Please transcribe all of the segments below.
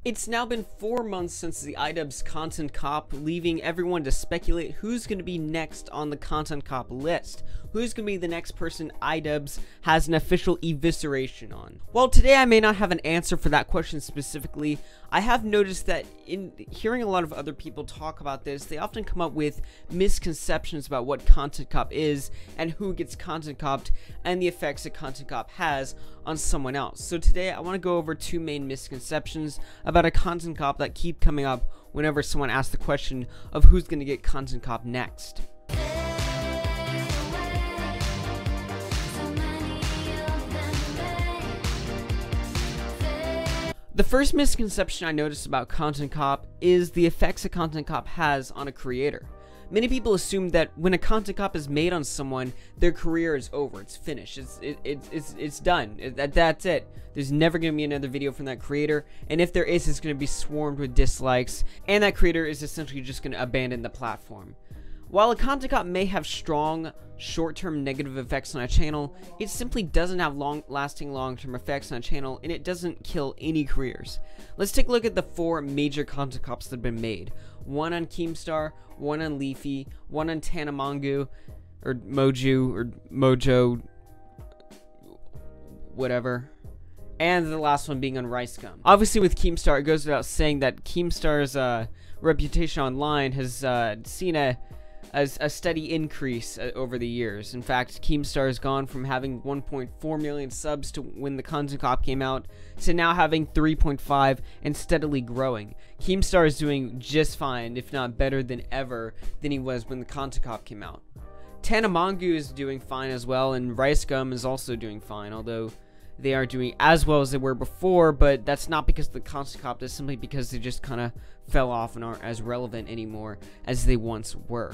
It's now been 4 months since the iDubbbz Content Cop, leaving everyone to speculate who's going to be next on the Content Cop list. Who's going to be the next person iDubbbz has an official evisceration on? Well, today I may not have an answer for that question specifically. I have noticed that in hearing a lot of other people talk about this, they often come up with misconceptions about what Content Cop is and who gets Content Copped and the effects that Content Cop has on someone else. So today I want to go over two main misconceptions about a Content Cop that keep coming up whenever someone asks the question of who's going to get Content Cop next. The first misconception I noticed about Content Cop is the effects a Content Cop has on a creator. Many people assume that when a Content Cop is made on someone, their career is over, it's finished, it's done, that's it. There's never going to be another video from that creator, and if there is, it's going to be swarmed with dislikes, and that creator is essentially just going to abandon the platform. While a Content Cop may have strong, short-term negative effects on a channel, it simply doesn't have long-lasting long-term effects on a channel, and it doesn't kill any careers. Let's take a look at the 4 major Content Cops that have been made. One on Keemstar, one on Leafy, one on Tanamangu, or Mojo, whatever. And the last one being on RiceGum. Obviously with Keemstar, it goes without saying that Keemstar's reputation online has seen a steady increase over the years. In fact, Keemstar has gone from having 1.4 million subs to when the Content Cop came out to now having 3.5 and steadily growing. Keemstar is doing just fine, if not better than ever than he was when the Content Cop came out. Tanamangu is doing fine as well, and RiceGum is also doing fine, although they aren't doing as well as they were before, but that's not because of the Content Cop, that's simply because they just kind of fell off and aren't as relevant anymore as they once were.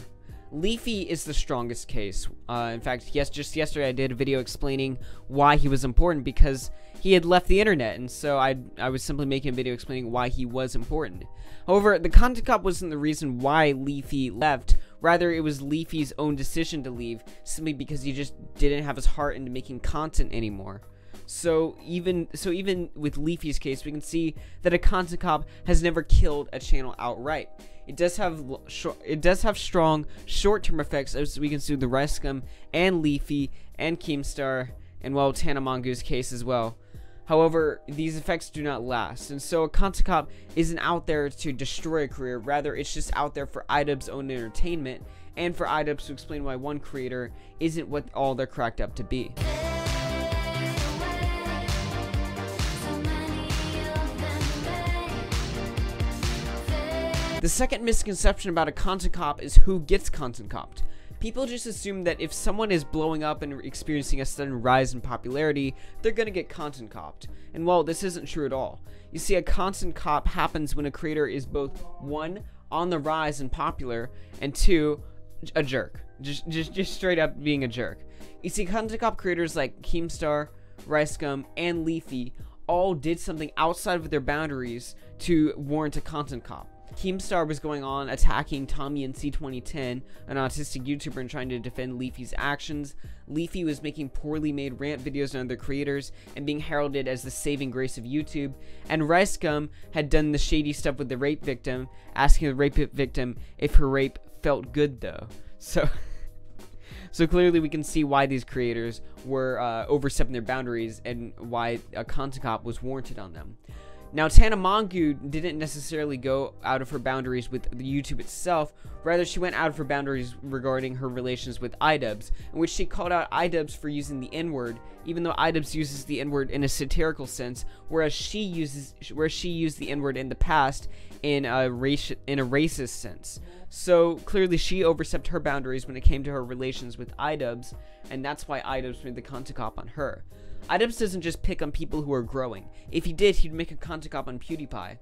Leafy is the strongest case. In fact, just yesterday I did a video explaining why he was important because he had left the internet, and so I was simply making a video explaining why he was important. However, the Content Cop wasn't the reason why Leafy left. Rather, it was Leafy's own decision to leave, simply because he just didn't have his heart into making content anymore. So even with Leafy's case, we can see that a Content Cop has never killed a channel outright. It does have strong short-term effects, as we can see with the RiceGum and Leafy and Keemstar, and well, Tanamangu's case as well. However, these effects do not last, and so a Content Cop isn't out there to destroy a career. Rather, it's just out there for iDubbbz's own entertainment, and for iDubbbz to explain why one creator isn't what all they're cracked up to be. The second misconception about a Content Cop is who gets Content Copped. People just assume that if someone is blowing up and experiencing a sudden rise in popularity, they're gonna get Content Copped. And well, this isn't true at all. You see, a Content Cop happens when a creator is both 1, on the rise and popular, and 2, a jerk. Just straight up being a jerk. You see, Content Cop creators like Keemstar, RiceGum, and Leafy all did something outside of their boundaries to warrant a Content Cop. Keemstar was going on attacking Tommy and C2010, an autistic YouTuber, and trying to defend Leafy's actions. Leafy was making poorly made rant videos on other creators and being heralded as the saving grace of YouTube. And RiceGum had done the shady stuff with the rape victim, asking the rape victim if her rape felt good though. So clearly we can see why these creators were overstepping their boundaries and why a Content Cop was warranted on them. Now, Tanamangu didn't necessarily go out of her boundaries with YouTube itself. Rather, she went out of her boundaries regarding her relations with iDubbbz, in which she called out iDubbbz for using the N-word, even though iDubbbz uses the N-word in a satirical sense, whereas she used the N-word in the past in a racist sense. So clearly, she overstepped her boundaries when it came to her relations with iDubbbz, and that's why iDubbbz made the Content Cop on her. iDubbbz doesn't just pick on people who are growing. If he did, he'd make a Content Cop on PewDiePie.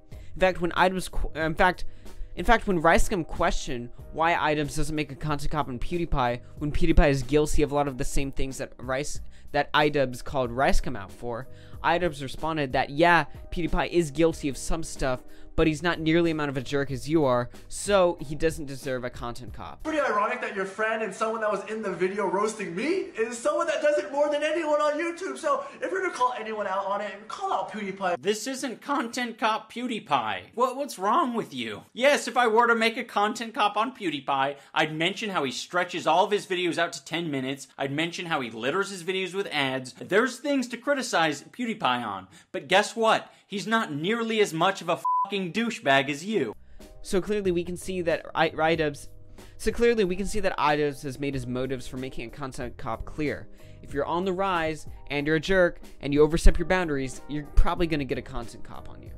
In fact, when RiceGum questioned why iDubbbz doesn't make a Content Cop on PewDiePie, when PewDiePie is guilty of a lot of the same things that iDubbbz called RiceGum out for, iDubbbz responded that yeah, PewDiePie is guilty of some stuff, but he's not nearly the amount of a jerk as you are, so he doesn't deserve a content cop. Pretty ironic that your friend and someone that was in the video roasting me is someone that does it more than anyone on YouTube. So if you're gonna call anyone out on it, call out PewDiePie. This isn't content cop PewDiePie. What's wrong with you? Yes, if I were to make a content cop on PewDiePie, I'd mention how he stretches all of his videos out to 10 minutes. I'd mention how he litters his videos with ads. There's things to criticize PewDiePie on. But guess what? He's not nearly as much of a fucking douchebag as you. So clearly we can see that iDubbbz has made his motives for making a content cop clear. If you're on the rise and you're a jerk and you overstep your boundaries, you're probably going to get a content cop on you.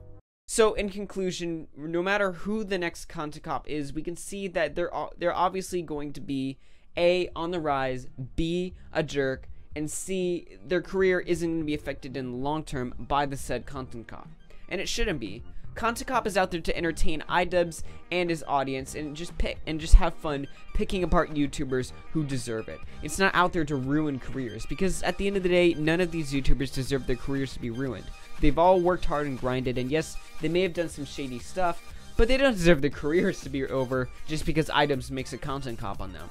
So in conclusion, no matter who the next content cop is, we can see that they're obviously going to be A, on the rise, B, a jerk, and C, their career isn't going to be affected in the long term by the said content cop. And it shouldn't be. Content cop is out there to entertain iDubbbz and his audience and just have fun picking apart YouTubers who deserve it. It's not out there to ruin careers, because at the end of the day, none of these YouTubers deserve their careers to be ruined. They've all worked hard and grinded, and yes, they may have done some shady stuff, but they don't deserve their careers to be over just because iDubbbz makes a content cop on them.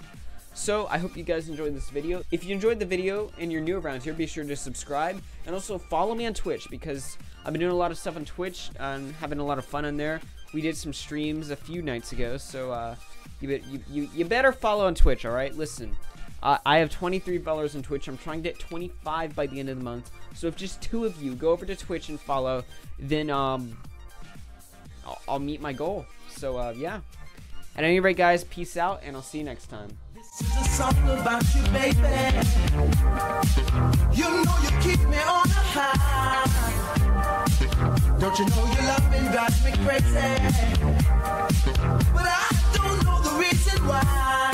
So, I hope you guys enjoyed this video. If you enjoyed the video and you're new around here, be sure to subscribe and also follow me on Twitch, because I've been doing a lot of stuff on Twitch and having a lot of fun on there. We did some streams a few nights ago, so you better follow on Twitch, alright? Listen, I have 23 followers on Twitch. I'm trying to get 25 by the end of the month. So if just 2 of you go over to Twitch and follow, then I'll meet my goal. So yeah. At any rate, guys, peace out, and I'll see you next time. This is a song about you, baby. You know you keep me on a high. Don't you know your loving drives me crazy? But I don't know the reason why.